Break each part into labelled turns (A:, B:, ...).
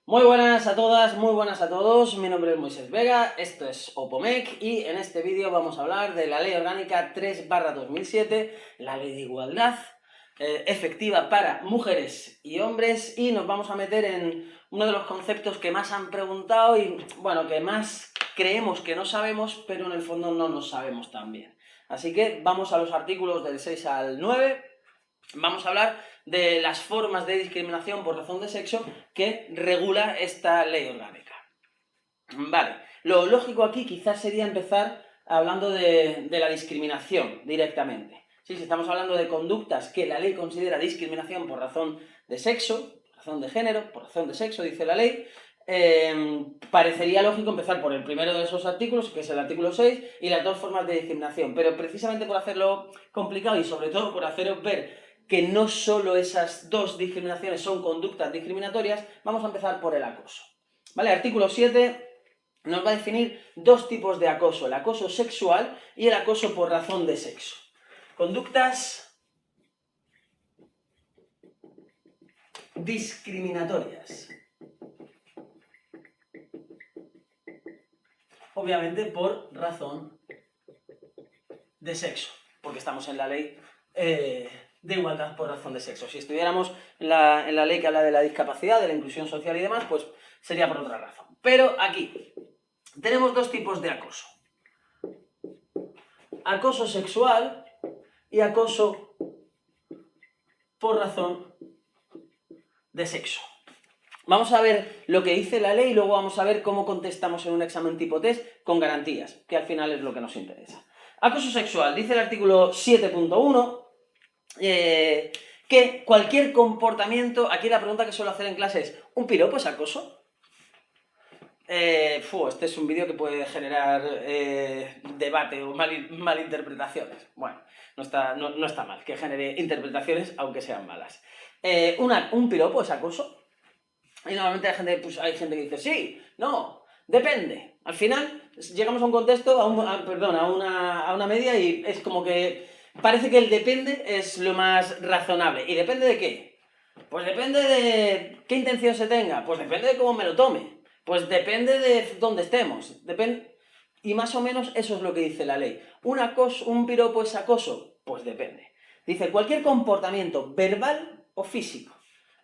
A: Muy buenas a todas, muy buenas a todos, mi nombre es Moisés Vega, esto es OPOMEC y en este vídeo vamos a hablar de la Ley Orgánica 3/2007, la Ley de Igualdad efectiva para mujeres y hombres, y nos vamos a meter en uno de los conceptos que más han preguntado y, bueno, que más creemos que no sabemos, pero en el fondo no nos sabemos tan bien. Así que vamos a los artículos del 6 al 9. Vamos a hablar de las formas de discriminación por razón de sexo que regula esta ley orgánica. Vale, lo lógico aquí quizás sería empezar hablando de la discriminación directamente. Sí, si estamos hablando de conductas que la ley considera discriminación por razón de sexo, por razón de género, por razón de sexo, dice la ley, parecería lógico empezar por el primero de esos artículos, que es el artículo 6, y las dos formas de discriminación. Pero precisamente por hacerlo complicado y sobre todo por haceros ver que no solo esas dos discriminaciones son conductas discriminatorias, vamos a empezar por el acoso. ¿Vale? Artículo 7 nos va a definir dos tipos de acoso, el acoso sexual y el acoso por razón de sexo. Conductas discriminatorias. Obviamente por razón de sexo, porque estamos en la ley de igualdad por razón de sexo. Si estuviéramos en la ley que habla de la discapacidad, de la inclusión social y demás, pues sería por otra razón. Pero aquí tenemos dos tipos de acoso. Acoso sexual y acoso por razón de sexo. Vamos a ver lo que dice la ley y luego vamos a ver cómo contestamos en un examen tipo test con garantías, que al final es lo que nos interesa. Acoso sexual, dice el artículo 7.1 que cualquier comportamiento, aquí la pregunta que suelo hacer en clase es, ¿un piropo es acoso? Este es un vídeo que puede generar debate o malinterpretaciones. Bueno, no está mal que genere interpretaciones, aunque sean malas. ¿Un piropo es acoso? Y normalmente hay gente que dice, sí, no, depende. Al final llegamos a un contexto, a una media, y es como que parece que el depende es lo más razonable. ¿Y depende de qué? Pues depende de qué intención se tenga, pues depende de cómo me lo tome, pues depende de dónde estemos, y más o menos eso es lo que dice la ley. ¿Un piropo es acoso? Pues depende. Dice, cualquier comportamiento verbal o físico.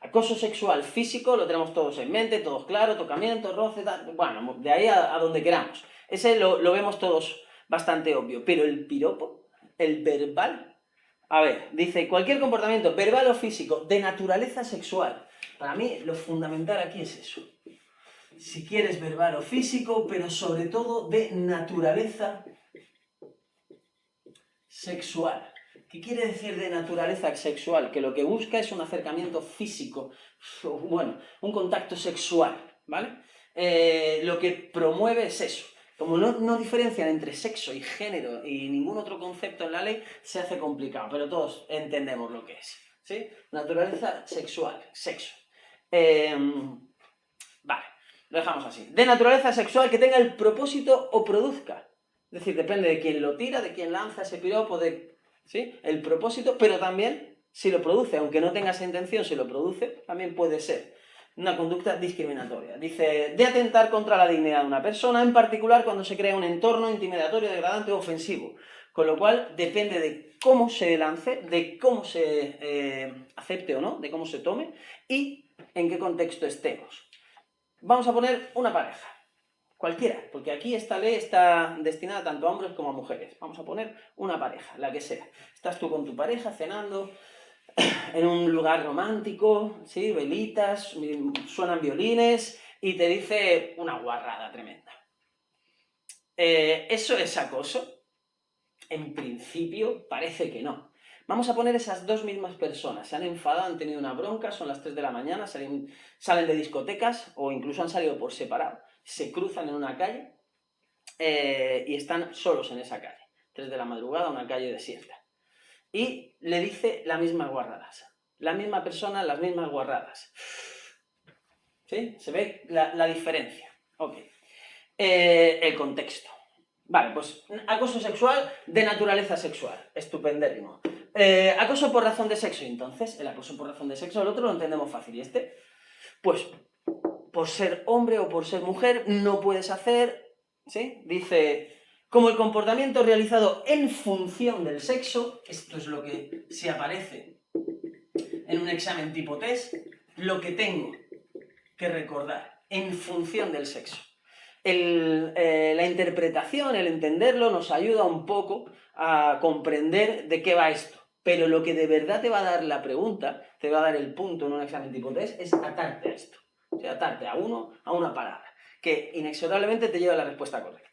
A: Acoso sexual físico lo tenemos todos en mente, todos claro, tocamiento, roce, bueno, de ahí a donde queramos. Ese lo vemos todos bastante obvio, pero el piropo, el verbal. A ver, dice, cualquier comportamiento verbal o físico de naturaleza sexual. Para mí, lo fundamental aquí es eso. Si quieres verbal o físico, pero sobre todo de naturaleza sexual. ¿Qué quiere decir de naturaleza sexual? Que lo que busca es un acercamiento físico, bueno, un contacto sexual, ¿vale? Lo que promueve es eso. Como no diferencian entre sexo y género y ningún otro concepto en la ley, se hace complicado, pero todos entendemos lo que es, ¿sí? Naturaleza sexual, sexo. Vale, lo dejamos así. De naturaleza sexual que tenga el propósito o produzca. Es decir, depende de quién lo tira, de quién lanza ese piropo, ¿sí? El propósito, pero también si lo produce, aunque no tenga esa intención, si lo produce, también puede ser una conducta discriminatoria. Dice, de atentar contra la dignidad de una persona, en particular cuando se crea un entorno intimidatorio, degradante o ofensivo. Con lo cual, depende de cómo se lance, de cómo se acepte o no, de cómo se tome y en qué contexto estemos. Vamos a poner una pareja, cualquiera, porque aquí esta ley está destinada tanto a hombres como a mujeres. Vamos a poner una pareja, la que sea. Estás tú con tu pareja cenando en un lugar romántico, ¿sí? Velitas, suenan violines y te dice una guarrada tremenda. ¿Eso es acoso? En principio parece que no. Vamos a poner esas dos mismas personas, se han enfadado, han tenido una bronca, son las 3 de la mañana, salen de discotecas o incluso han salido por separado, se cruzan en una calle y están solos en esa calle, 3 de la madrugada, una calle desierta. Y le dice las mismas guarradas, la misma persona, las mismas guarradas. ¿Sí? ¿Se ve la diferencia? Ok. El contexto. Vale, pues acoso sexual de naturaleza sexual. Estupendérrimo. Acoso por razón de sexo. Entonces, el acoso por razón de sexo, el otro lo entendemos fácil. ¿Y este? Pues, por ser hombre o por ser mujer, no puedes hacer... ¿Sí? Dice... Como el comportamiento realizado en función del sexo, esto es lo que si aparece en un examen tipo test, lo que tengo que recordar, en función del sexo. La interpretación, el entenderlo, nos ayuda un poco a comprender de qué va esto. Pero lo que de verdad te va a dar la pregunta, te va a dar el punto en un examen tipo test, es atarte a esto. O sea, atarte a una palabra, que inexorablemente te lleva a la respuesta correcta.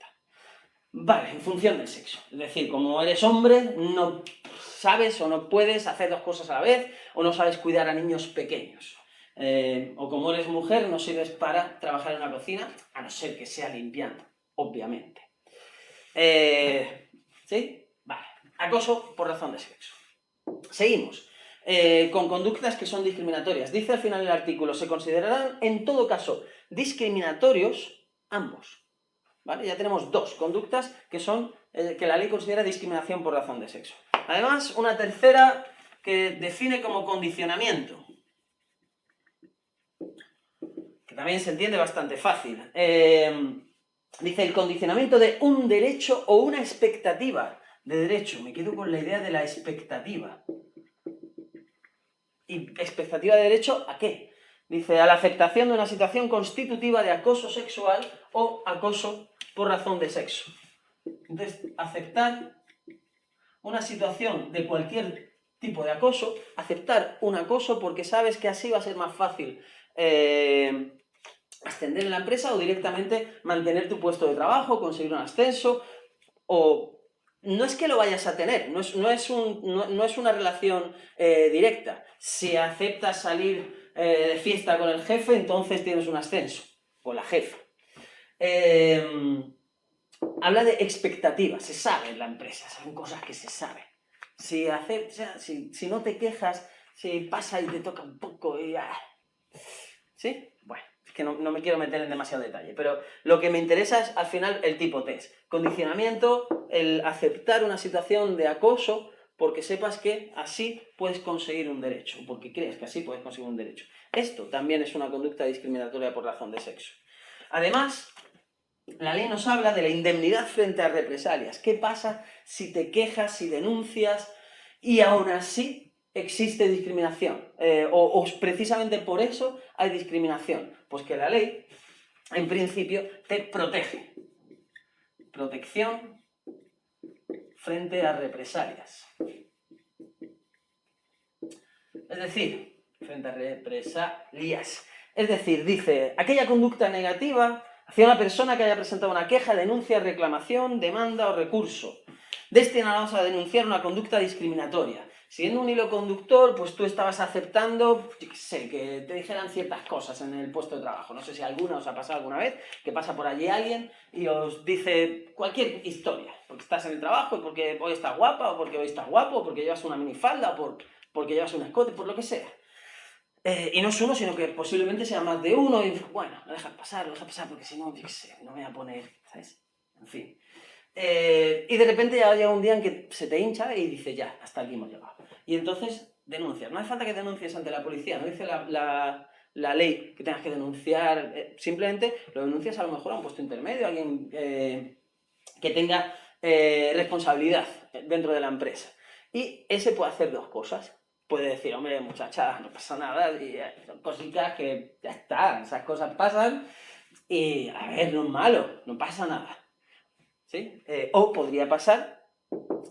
A: Vale, en función del sexo. Es decir, como eres hombre, no sabes o no puedes hacer dos cosas a la vez, o no sabes cuidar a niños pequeños. O como eres mujer, no sirves para trabajar en una cocina, a no ser que sea limpiando, obviamente. ¿Sí? Vale. Acoso por razón de sexo. Seguimos. Con conductas que son discriminatorias. Dice al final del artículo, se considerarán en todo caso discriminatorios ambos. ¿Vale? Ya tenemos dos conductas que son que la ley considera discriminación por razón de sexo. Además, una tercera que define como condicionamiento, que también se entiende bastante fácil. Dice el condicionamiento de un derecho o una expectativa de derecho. Me quedo con la idea de la expectativa. ¿Y expectativa de derecho a qué? Dice, a la aceptación de una situación constitutiva de acoso sexual o acoso por razón de sexo. Entonces, aceptar una situación de cualquier tipo de acoso, aceptar un acoso porque sabes que así va a ser más fácil ascender en la empresa o directamente mantener tu puesto de trabajo, conseguir un ascenso, o no es que lo vayas a tener, no es una relación directa. Si aceptas salir de fiesta con el jefe, entonces tienes un ascenso, o la jefa. Habla de expectativas, se sabe en la empresa, son cosas que se saben. Si no te quejas, si pasa y te toca un poco y... ¿Sí? Bueno, es que no me quiero meter en demasiado detalle, pero lo que me interesa es al final el tipo test. Condicionamiento, el aceptar una situación de acoso porque sepas que así puedes conseguir un derecho, porque crees que así puedes conseguir un derecho. Esto también es una conducta discriminatoria por razón de sexo. Además, la ley nos habla de la indemnidad frente a represalias. ¿Qué pasa si te quejas, si denuncias y aún así existe discriminación? O precisamente por eso hay discriminación. Pues que la ley, en principio, te protege. Protección frente a represalias. Es decir, frente a represalias. Es decir, dice, aquella conducta negativa hacia una persona que haya presentado una queja, denuncia, reclamación, demanda o recurso, destinados a denunciar una conducta discriminatoria. Siguiendo un hilo conductor, pues tú estabas aceptando, yo qué sé, que te dijeran ciertas cosas en el puesto de trabajo. No sé si alguna os ha pasado alguna vez, que pasa por allí alguien y os dice cualquier historia. Porque estás en el trabajo, y porque hoy estás guapa, o porque hoy estás guapo, o porque llevas una minifalda, o porque llevas un escote, por lo que sea. Y no es uno, sino que posiblemente sea más de uno, y bueno, lo dejas pasar, porque si no, yo qué sé, no me voy a poner, ¿sabes? En fin. Y de repente ya llega un día en que se te hincha y dices, ya, hasta aquí hemos llegado. Y entonces denuncias. No hace falta que denuncies ante la policía, no dice la ley que tengas que denunciar, simplemente lo denuncias a lo mejor a un puesto intermedio, a alguien que tenga responsabilidad dentro de la empresa. Y ese puede hacer dos cosas. Puede decir, hombre, muchacha, no pasa nada, y son cositas que ya están, esas cosas pasan, y a ver, no es malo, no pasa nada. ¿Sí? O podría pasar,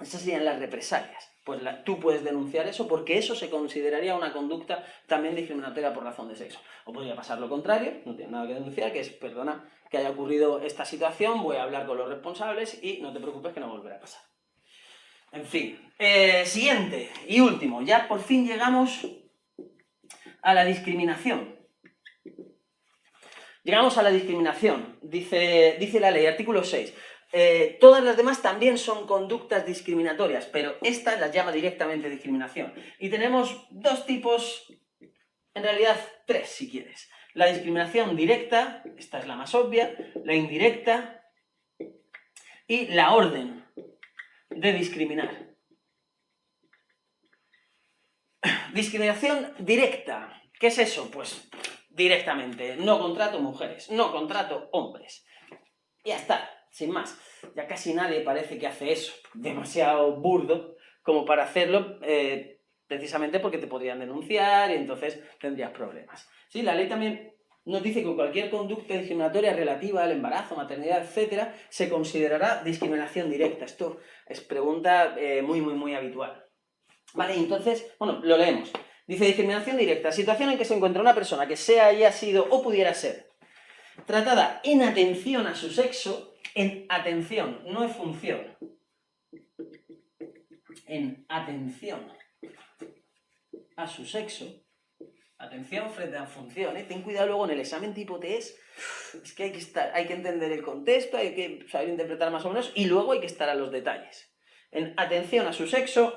A: esas serían las represalias. Pues tú puedes denunciar eso porque eso se consideraría una conducta también discriminatoria por razón de sexo. O podría pasar lo contrario, no tienes nada que denunciar, que es, perdona que haya ocurrido esta situación, voy a hablar con los responsables y no te preocupes que no volverá a pasar. En fin, siguiente y último, ya por fin llegamos a la discriminación. Llegamos a la discriminación, dice la ley, artículo 6. Todas las demás también son conductas discriminatorias, pero esta las llama directamente discriminación. Y tenemos dos tipos, en realidad tres si quieres. La discriminación directa, esta es la más obvia, la indirecta y la orden de discriminar. Discriminación directa. ¿Qué es eso? Pues directamente, no contrato mujeres, no contrato hombres. Ya está, sin más. Ya casi nadie parece que hace eso. Demasiado burdo como para hacerlo, precisamente porque te podrían denunciar y entonces tendrías problemas. Sí, la ley también nos dice que cualquier conducta discriminatoria relativa al embarazo, maternidad, etcétera, se considerará discriminación directa. Esto es pregunta muy habitual. Vale, entonces, bueno, lo leemos. Dice discriminación directa, situación en que se encuentra una persona que sea, haya sido o pudiera ser tratada en atención a su sexo, en atención, no es función, en atención a su sexo, atención frente a función, ten cuidado luego en el examen tipo test, es que hay que entender el contexto, hay que saber interpretar más o menos y luego hay que estar a los detalles. En atención a su sexo,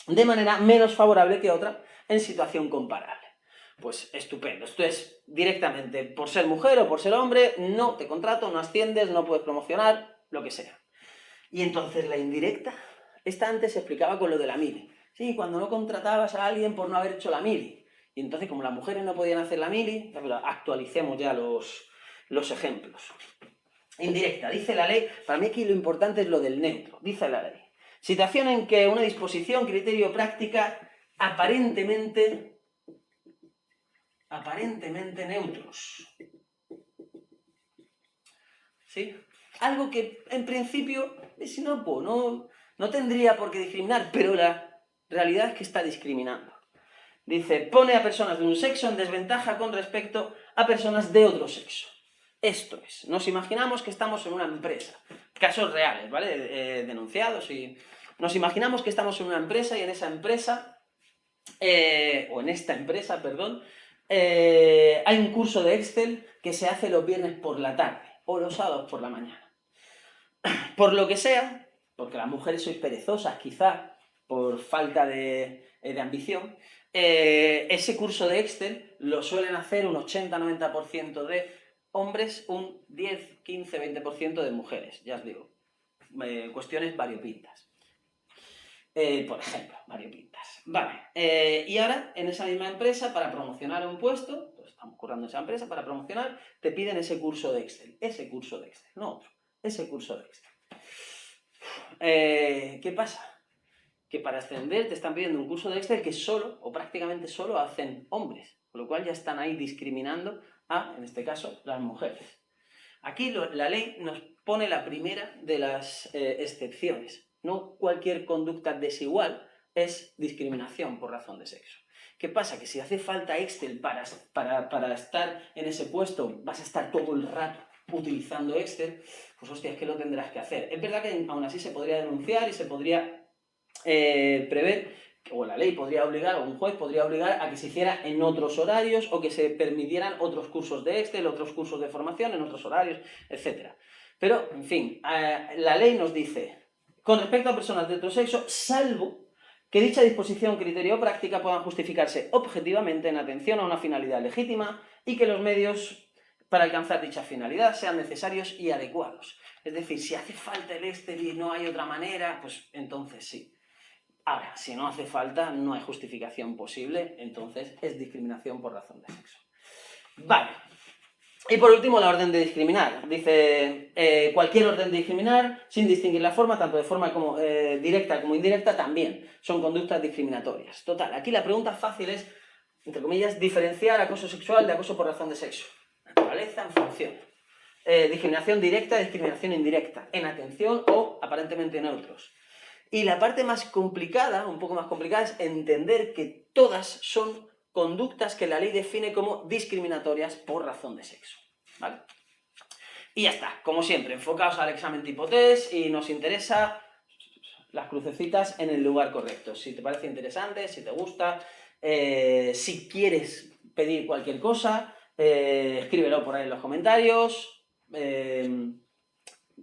A: de manera menos favorable que otra en situación comparable. Pues estupendo, esto es directamente por ser mujer o por ser hombre, no te contrato, no asciendes, no puedes promocionar, lo que sea. Y entonces la indirecta, esta antes se explicaba con lo de la mili. Sí, cuando no contratabas a alguien por no haber hecho la mili. Y entonces como las mujeres no podían hacer la mili, actualicemos ya los ejemplos. Indirecta, dice la ley, para mí aquí lo importante es lo del neutro, dice la ley. Situación en que una disposición, criterio, práctica aparentemente neutros. ¿Sí? Algo que en principio es inocuo, no tendría por qué discriminar, pero la realidad es que está discriminando. Dice, pone a personas de un sexo en desventaja con respecto a personas de otro sexo. Esto es, nos imaginamos que estamos en una empresa, casos reales, ¿vale? Denunciados y... Nos imaginamos que estamos en una empresa y en esa empresa, o en esta empresa, perdón, hay un curso de Excel que se hace los viernes por la tarde o los sábados por la mañana. Por lo que sea, porque las mujeres sois perezosas quizá, por falta de ambición, ese curso de Excel lo suelen hacer un 80-90% de hombres, un 10, 15, 20% de mujeres, ya os digo. Cuestiones variopintas. Por ejemplo, variopintas. Vale, y ahora en esa misma empresa, para promocionar un puesto, pues estamos currando en esa empresa, para promocionar, te piden ese curso de Excel, no otro, ese curso de Excel. ¿Qué pasa? Que para ascender te están pidiendo un curso de Excel que solo, o prácticamente solo, hacen hombres, con lo cual ya están ahí discriminando a, en este caso, las mujeres. Aquí la ley nos pone la primera de las excepciones. No cualquier conducta desigual es discriminación por razón de sexo. ¿Qué pasa? Que si hace falta Excel para estar en ese puesto, vas a estar todo el rato utilizando Excel, pues hostia, es que lo tendrás que hacer. Es verdad que aún así se podría denunciar y se podría prever, o la ley podría obligar, o un juez podría obligar a que se hiciera en otros horarios o que se permitieran otros cursos de Excel, otros cursos de formación en otros horarios, etc. Pero, en fin, la ley nos dice, con respecto a personas de otro sexo, salvo que dicha disposición, criterio o práctica puedan justificarse objetivamente en atención a una finalidad legítima y que los medios para alcanzar dicha finalidad sean necesarios y adecuados. Es decir, si hace falta el Excel y no hay otra manera, pues entonces sí. Ahora, si no hace falta, no hay justificación posible, entonces es discriminación por razón de sexo. Vale. Y por último, la orden de discriminar. Dice, cualquier orden de discriminar, sin distinguir la forma, tanto de forma como, directa como indirecta, también son conductas discriminatorias. Total, aquí la pregunta fácil es, entre comillas, diferenciar acoso sexual de acoso por razón de sexo. Naturaleza en función. Discriminación directa, discriminación indirecta, en atención o aparentemente neutros. Y la parte más complicada, un poco más complicada, es entender que todas son conductas que la ley define como discriminatorias por razón de sexo. ¿Vale? Y ya está, como siempre, enfocaos al examen tipo test y nos interesa las crucecitas en el lugar correcto. Si te parece interesante, si te gusta, si quieres pedir cualquier cosa, escríbelo por ahí en los comentarios,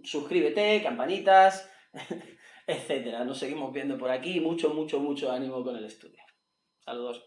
A: suscríbete, campanitas... etcétera. Nos seguimos viendo por aquí. Mucho ánimo con el estudio. Saludos.